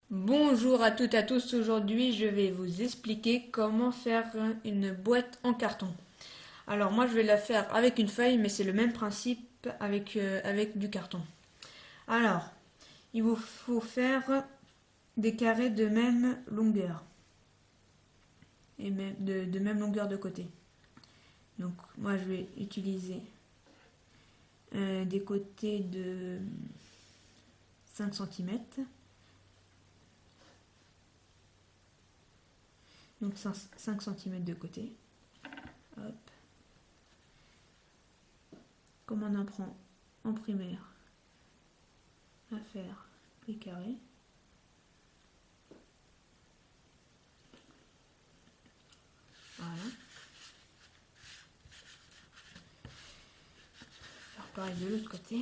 Bonjour à toutes et à tous, aujourd'hui je vais vous expliquer comment faire une boîte en carton. Alors moi je vais la faire avec une feuille mais c'est le même principe avec du carton. Alors il vous faut faire des carrés de même longueur et même de même longueur de côté. Donc moi je vais utiliser des côtés de 5 cm. Donc 5 cm de côté. Hop. Comme on apprend en primaire à faire les carrés. Voilà. Faire pareil de l'autre côté.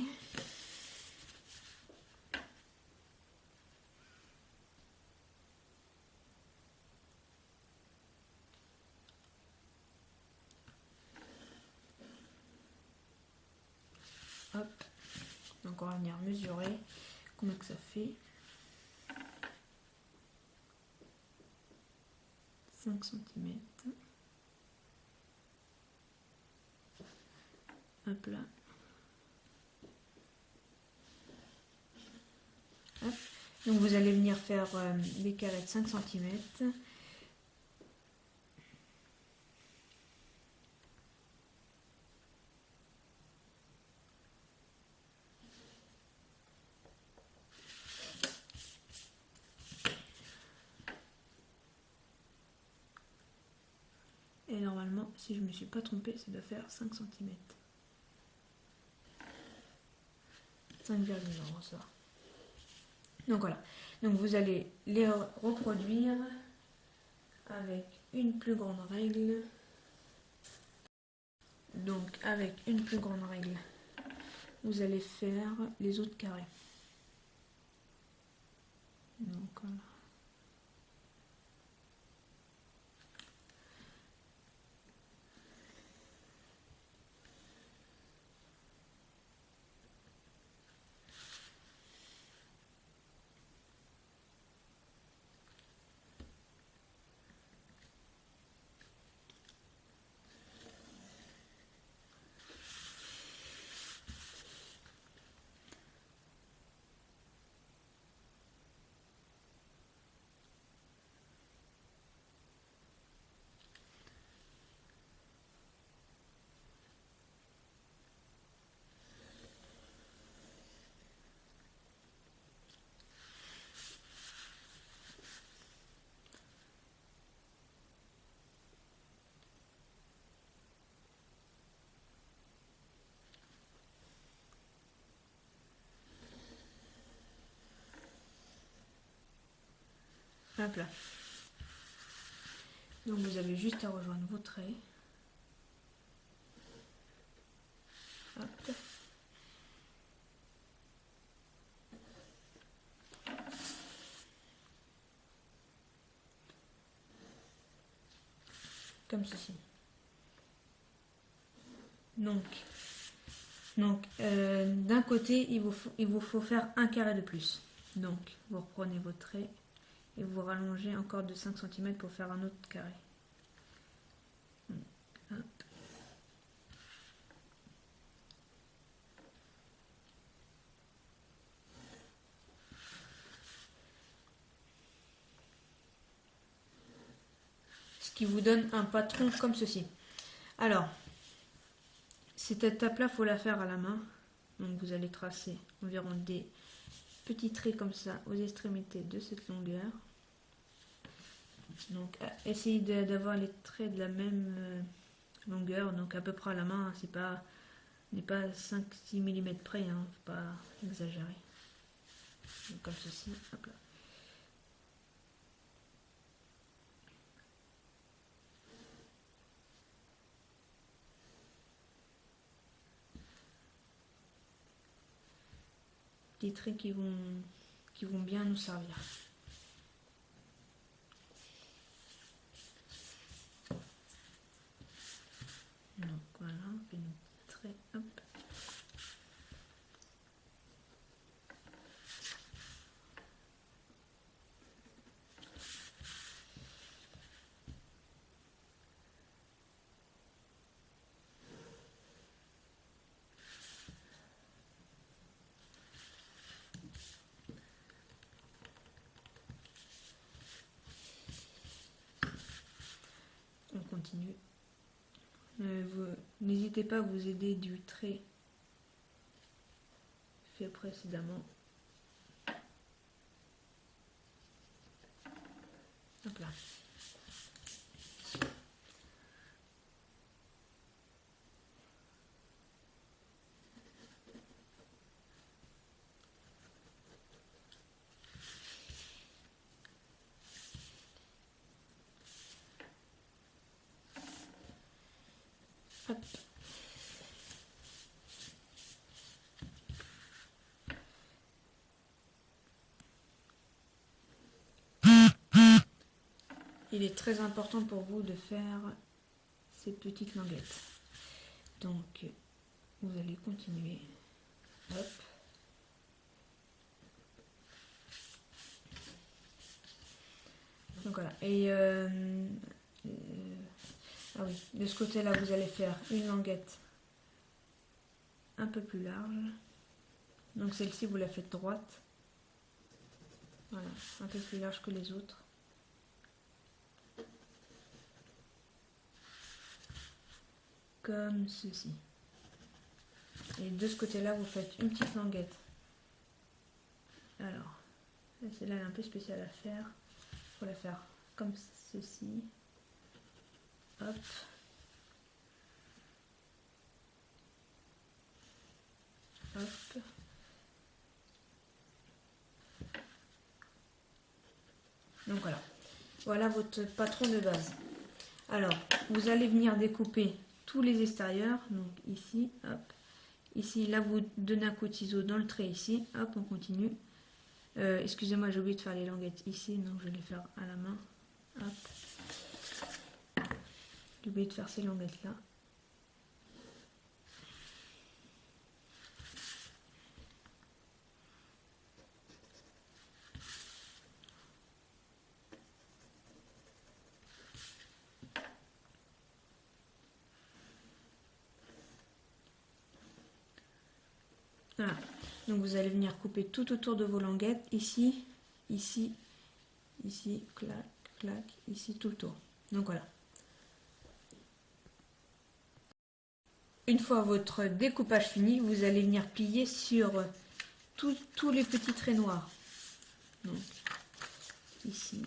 Hop. Donc on va venir mesurer combien que ça fait. 5 cm. Hop là. Hop. Donc vous allez venir faire des carrés de 5 cm. Et normalement, si je ne me suis pas trompée, ça doit faire 5 cm. 5,0 ça. Donc voilà. Donc vous allez les reproduire avec une plus grande règle. Donc avec une plus grande règle, vous allez faire les autres carrés. Donc voilà. Hop là. Donc vous avez juste à rejoindre vos traits. Hop. Comme ceci. Donc, d'un côté, il vous faut faire un carré de plus. Donc, vous reprenez vos traits et vous rallongez encore de 5 cm pour faire un autre carré. Hop. Ce qui vous donne un patron comme ceci. Alors, cette étape-là, il faut la faire à la main. Donc, vous allez tracer environ des petits traits comme ça aux extrémités de cette longueur. Donc, essayez d'avoir les traits de la même longueur, donc à peu près à la main, c'est pas, n'est pas 5-6 mm près, hein, faut pas exagérer. Donc, comme ceci, hop là. Des traits qui vont bien nous servir. Donc voilà, on fait nos petits traits, hop. continue. N'hésitez pas à vous aider du trait fait précédemment. Hop là. Hop. Il est très important pour vous de faire ces petites languettes. Donc, vous allez continuer. Hop. Donc voilà. Et ah oui, de ce côté-là, vous allez faire une languette un peu plus large. Donc celle-ci, vous la faites droite. Voilà, un peu plus large que les autres. Comme ceci. Et de ce côté-là, vous faites une petite languette. Alors, celle-là est un peu spéciale à faire. Il faut la faire comme ceci. Hop. Hop. Donc voilà. Voilà votre patron de base. Alors, vous allez venir découper tous les extérieurs. Donc ici, hop. Ici, là, vous donnez un coup de ciseau dans le trait ici. Hop, on continue. Excusez-moi, j'ai oublié de faire les languettes ici. Donc, je vais les faire à la main. Hop. J'ai oublié de faire ces languettes-là. Voilà. Donc vous allez venir couper tout autour de vos languettes, ici, ici, ici, clac, clac, ici, tout le tour. Donc voilà. Une fois votre découpage fini, vous allez venir plier sur tous les petits traits noirs. Donc ici,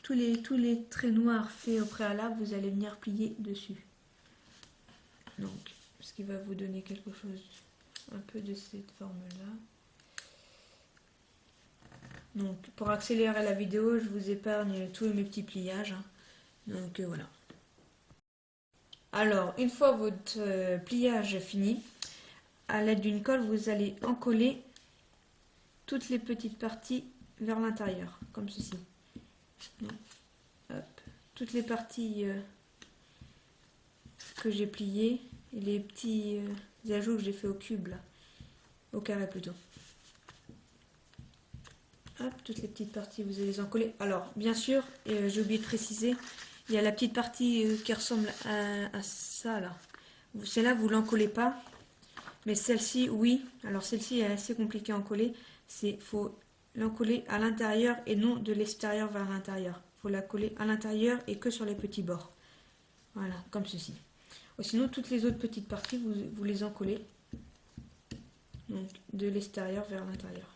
tous les traits noirs faits au préalable, vous allez venir plier dessus. Donc, ce qui va vous donner quelque chose un peu de cette forme-là. Donc, pour accélérer la vidéo, je vous épargne tous mes petits pliages. Donc, voilà. Alors, une fois votre pliage fini, à l'aide d'une colle, vous allez encoller toutes les petites parties vers l'intérieur, comme ceci. Donc, hop. Toutes les parties que j'ai pliées, et les petits ajouts que j'ai fait au cube, là, au carré plutôt. Hop, toutes les petites parties, vous allez les encoller. Alors, bien sûr, j'ai oublié de préciser, il y a la petite partie qui ressemble à ça, là. Celle-là, vous ne l'encollez pas, mais celle-ci, oui. Alors, celle-ci est assez compliquée à encoller. Il faut l'encoller à l'intérieur et non de l'extérieur vers l'intérieur. Il faut la coller à l'intérieur et que sur les petits bords. Voilà, comme ceci. Sinon, toutes les autres petites parties, vous les encollez. Donc, de l'extérieur vers l'intérieur.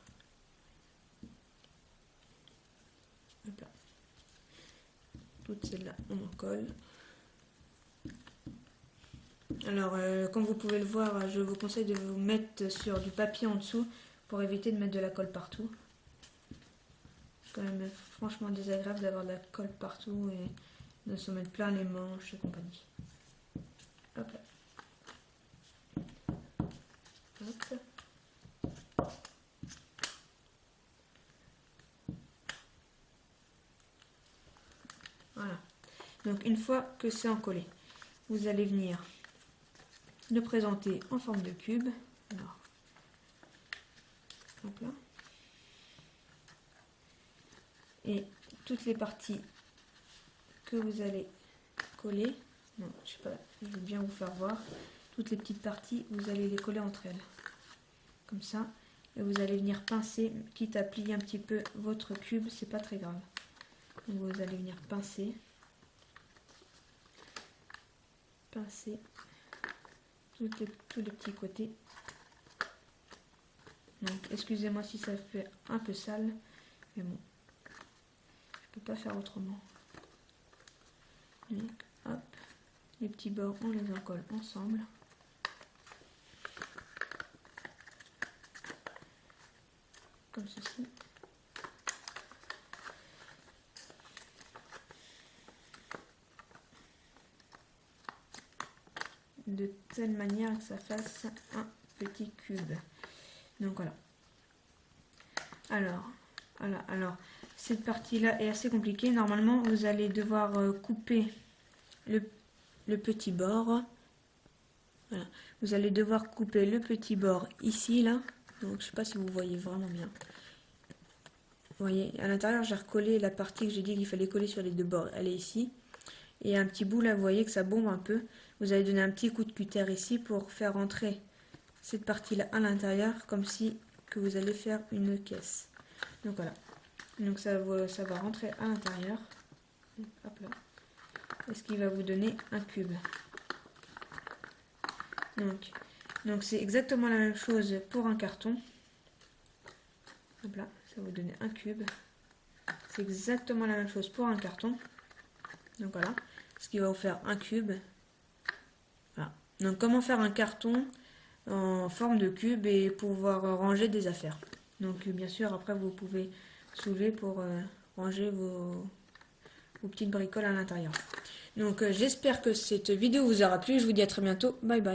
Toutes celles-là, on en colle. Alors, comme vous pouvez le voir, je vous conseille de vous mettre sur du papier en dessous pour éviter de mettre de la colle partout. C'est quand même franchement désagréable d'avoir de la colle partout et de se mettre plein les manches et compagnie. Hop là. Hop. Voilà. Donc une fois que c'est encollé, vous allez venir le présenter en forme de cube. Alors, hop là. Et toutes les parties que vous allez coller, non, je sais pas, je vais bien vous faire voir. Toutes les petites parties, vous allez les coller entre elles, comme ça. Et vous allez venir pincer, quitte à plier un petit peu votre cube, c'est pas très grave. Donc vous allez venir pincer. pincer tous les petits côtés. Donc excusez-moi si ça fait un peu sale, mais bon, je peux pas faire autrement. Donc hop, les petits bords on les en colle ensemble. Comme ceci. De telle manière que ça fasse un petit cube. Donc voilà. Alors, cette partie-là est assez compliquée. Normalement, vous allez devoir couper le petit bord. Voilà. Vous allez devoir couper le petit bord ici, là. Donc, je sais pas si vous voyez vraiment bien. Vous voyez, à l'intérieur, j'ai recollé la partie que j'ai dit qu'il fallait coller sur les deux bords. Elle est ici. Et un petit bout, là, vous voyez que ça bombe un peu. Vous allez donner un petit coup de cutter ici pour faire entrer cette partie-là à l'intérieur, comme si que vous allez faire une caisse. Donc voilà. Donc ça va rentrer à l'intérieur. Hop là. Et ce qui va vous donner un cube. Donc c'est exactement la même chose pour un carton. Hop là, ça va vous donner un cube. C'est exactement la même chose pour un carton. Donc voilà. Ce qui va vous faire un cube. Voilà. Donc comment faire un carton en forme de cube et pouvoir ranger des affaires. Donc bien sûr après vous pouvez soulever pour ranger vos petites bricoles à l'intérieur. Donc j'espère que cette vidéo vous aura plu, je vous dis à très bientôt, bye bye.